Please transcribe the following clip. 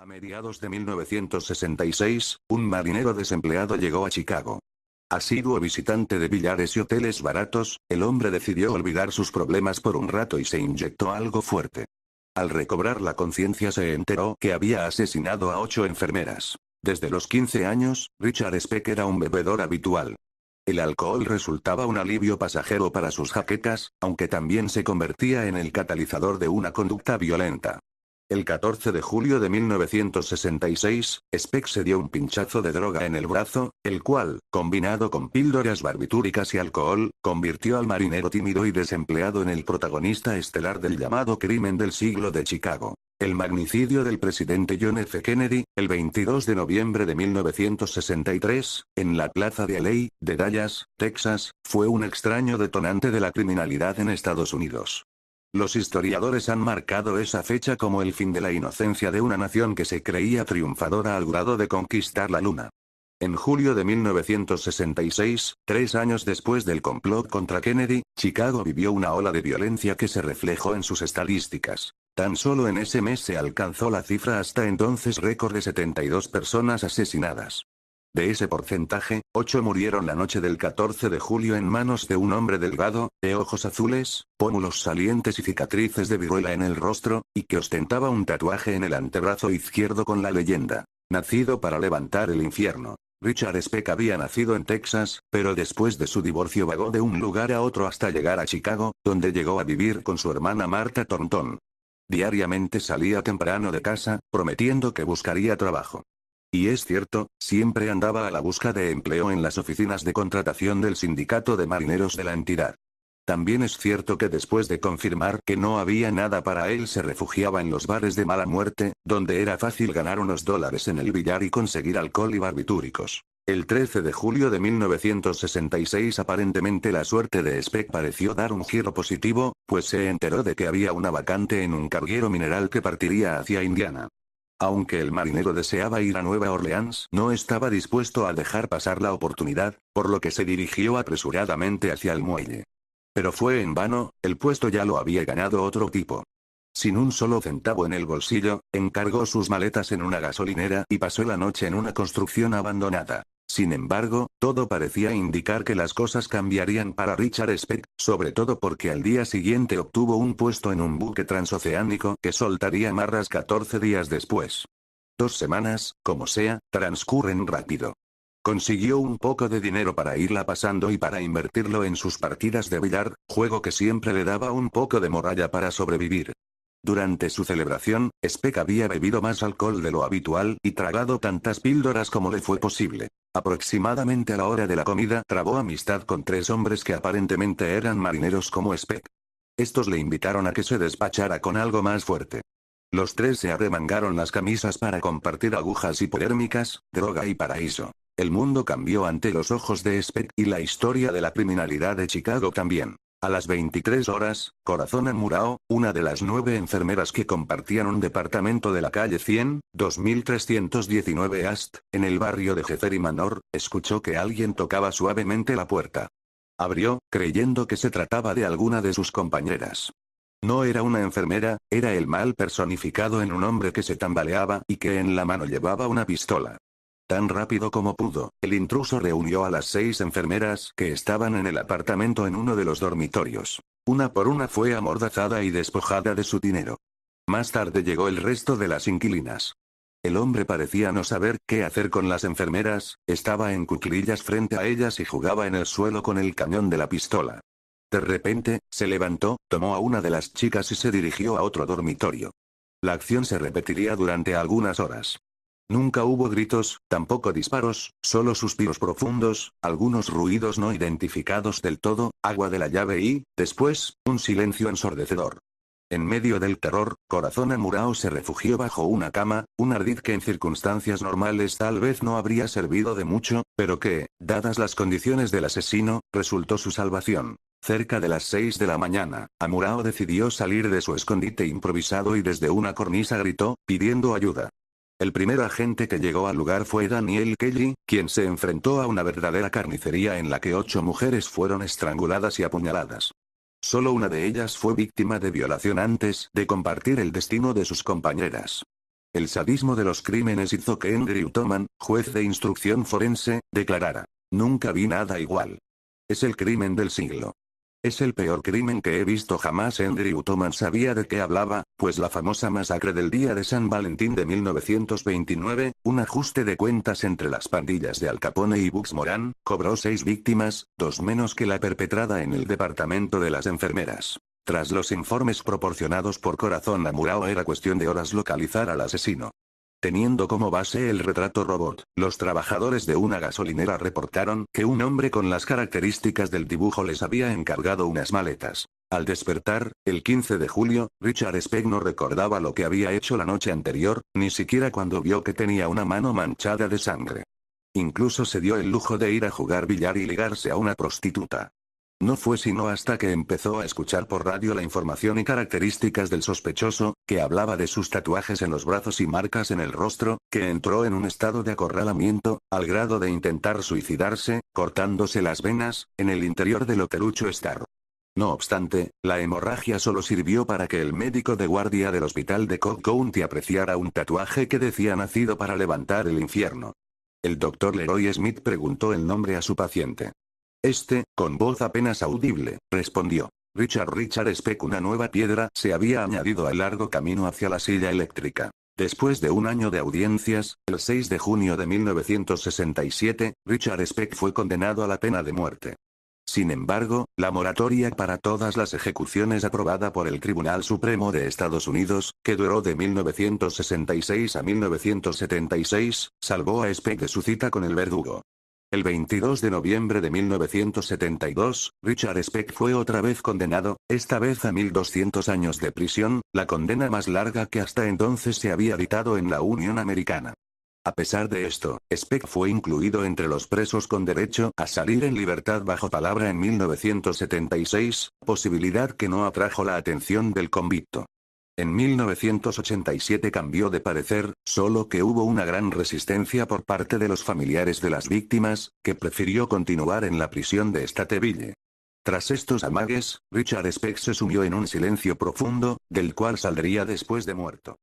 A mediados de 1966, un marinero desempleado llegó a Chicago. Asiduo visitante de billares y hoteles baratos, el hombre decidió olvidar sus problemas por un rato y se inyectó algo fuerte. Al recobrar la conciencia se enteró que había asesinado a 8 enfermeras. Desde los 15 años, Richard Speck era un bebedor habitual. El alcohol resultaba un alivio pasajero para sus jaquecas, aunque también se convertía en el catalizador de una conducta violenta. El 14 de julio de 1966, Speck se dio un pinchazo de droga en el brazo, el cual, combinado con píldoras barbitúricas y alcohol, convirtió al marinero tímido y desempleado en el protagonista estelar del llamado crimen del siglo de Chicago. El magnicidio del presidente John F. Kennedy, el 22 de noviembre de 1963, en la plaza de Alley, de Dallas, Texas, fue un extraño detonante de la criminalidad en Estados Unidos. Los historiadores han marcado esa fecha como el fin de la inocencia de una nación que se creía triunfadora al grado de conquistar la luna. En julio de 1966, 3 años después del complot contra Kennedy, Chicago vivió una ola de violencia que se reflejó en sus estadísticas. Tan solo en ese mes se alcanzó la cifra hasta entonces récord de 72 personas asesinadas. De ese porcentaje, 8 murieron la noche del 14 de julio en manos de un hombre delgado, de ojos azules, pómulos salientes y cicatrices de viruela en el rostro, y que ostentaba un tatuaje en el antebrazo izquierdo con la leyenda: nacido para levantar el infierno. Richard Speck había nacido en Texas, pero después de su divorcio vagó de un lugar a otro hasta llegar a Chicago, donde llegó a vivir con su hermana Martha Thornton. Diariamente salía temprano de casa, prometiendo que buscaría trabajo. Y es cierto, siempre andaba a la busca de empleo en las oficinas de contratación del sindicato de marineros de la entidad. También es cierto que después de confirmar que no había nada para él se refugiaba en los bares de mala muerte, donde era fácil ganar unos dólares en el billar y conseguir alcohol y barbitúricos. El 13 de julio de 1966 aparentemente la suerte de Speck pareció dar un giro positivo, pues se enteró de que había una vacante en un carguero mineral que partiría hacia Indiana. Aunque el marinero deseaba ir a Nueva Orleans, no estaba dispuesto a dejar pasar la oportunidad, por lo que se dirigió apresuradamente hacia el muelle. Pero fue en vano, el puesto ya lo había ganado otro tipo. Sin un solo centavo en el bolsillo, encargó sus maletas en una gasolinera y pasó la noche en una construcción abandonada. Sin embargo, todo parecía indicar que las cosas cambiarían para Richard Speck, sobre todo porque al día siguiente obtuvo un puesto en un buque transoceánico que soltaría amarras 14 días después. 2 semanas, como sea, transcurren rápido. Consiguió un poco de dinero para irla pasando y para invertirlo en sus partidas de billar, juego que siempre le daba un poco de morralla para sobrevivir. Durante su celebración, Speck había bebido más alcohol de lo habitual y tragado tantas píldoras como le fue posible. Aproximadamente a la hora de la comida trabó amistad con 3 hombres que aparentemente eran marineros como Speck. Estos le invitaron a que se despachara con algo más fuerte. Los 3 se arremangaron las camisas para compartir agujas hipodérmicas, droga y paraíso. El mundo cambió ante los ojos de Speck y la historia de la criminalidad de Chicago también. A las 23 horas, Corazon Murao, una de las 9 enfermeras que compartían un departamento de la calle 100, 2319 Ast, en el barrio de Jeffery Manor, escuchó que alguien tocaba suavemente la puerta. Abrió, creyendo que se trataba de alguna de sus compañeras. No era una enfermera, era el mal personificado en un hombre que se tambaleaba y que en la mano llevaba una pistola. Tan rápido como pudo, el intruso reunió a las 6 enfermeras que estaban en el apartamento en uno de los dormitorios. Una por una fue amordazada y despojada de su dinero. Más tarde llegó el resto de las inquilinas. El hombre parecía no saber qué hacer con las enfermeras, estaba en cuclillas frente a ellas y jugaba en el suelo con el cañón de la pistola. De repente, se levantó, tomó a una de las chicas y se dirigió a otro dormitorio. La acción se repetiría durante algunas horas. Nunca hubo gritos, tampoco disparos, solo suspiros profundos, algunos ruidos no identificados del todo, agua de la llave y, después, un silencio ensordecedor. En medio del terror, Corazon Murao se refugió bajo una cama, un ardid que en circunstancias normales tal vez no habría servido de mucho, pero que, dadas las condiciones del asesino, resultó su salvación. Cerca de las 6 de la mañana, Amurao decidió salir de su escondite improvisado y desde una cornisa gritó, pidiendo ayuda. El primer agente que llegó al lugar fue Daniel Kelly, quien se enfrentó a una verdadera carnicería en la que 8 mujeres fueron estranguladas y apuñaladas. Solo una de ellas fue víctima de violación antes de compartir el destino de sus compañeras. El sadismo de los crímenes hizo que Andrew Toman, juez de instrucción forense, declarara: "Nunca vi nada igual. Es el crimen del siglo. Es el peor crimen que he visto jamás". Andrew Toman sabía de qué hablaba, pues la famosa masacre del día de San Valentín de 1929, un ajuste de cuentas entre las pandillas de Al Capone y Bugs Moran, cobró 6 víctimas, 2 menos que la perpetrada en el departamento de las enfermeras. Tras los informes proporcionados por Corazón Amurao, era cuestión de horas localizar al asesino. Teniendo como base el retrato robot, los trabajadores de una gasolinera reportaron que un hombre con las características del dibujo les había encargado unas maletas. Al despertar, el 15 de julio, Richard Speck no recordaba lo que había hecho la noche anterior, ni siquiera cuando vio que tenía una mano manchada de sangre. Incluso se dio el lujo de ir a jugar billar y ligarse a una prostituta. No fue sino hasta que empezó a escuchar por radio la información y características del sospechoso, que hablaba de sus tatuajes en los brazos y marcas en el rostro, que entró en un estado de acorralamiento, al grado de intentar suicidarse, cortándose las venas, en el interior del hotelucho Star. No obstante, la hemorragia solo sirvió para que el médico de guardia del hospital de Cobb County apreciara un tatuaje que decía "nacido para levantar el infierno". El doctor Leroy Smith preguntó el nombre a su paciente. Este, con voz apenas audible, respondió: Richard Speck. Una nueva piedra se había añadido al largo camino hacia la silla eléctrica. Después de un año de audiencias, el 6 de junio de 1967, Richard Speck fue condenado a la pena de muerte. Sin embargo, la moratoria para todas las ejecuciones aprobada por el Tribunal Supremo de Estados Unidos, que duró de 1966 a 1976, salvó a Speck de su cita con el verdugo. El 22 de noviembre de 1972, Richard Speck fue otra vez condenado, esta vez a 1.200 años de prisión, la condena más larga que hasta entonces se había dictado en la Unión Americana. A pesar de esto, Speck fue incluido entre los presos con derecho a salir en libertad bajo palabra en 1976, posibilidad que no atrajo la atención del convicto. En 1987 cambió de parecer, solo que hubo una gran resistencia por parte de los familiares de las víctimas, que prefirió continuar en la prisión de Stateville. Tras estos amagues, Richard Speck se sumió en un silencio profundo, del cual saldría después de muerto.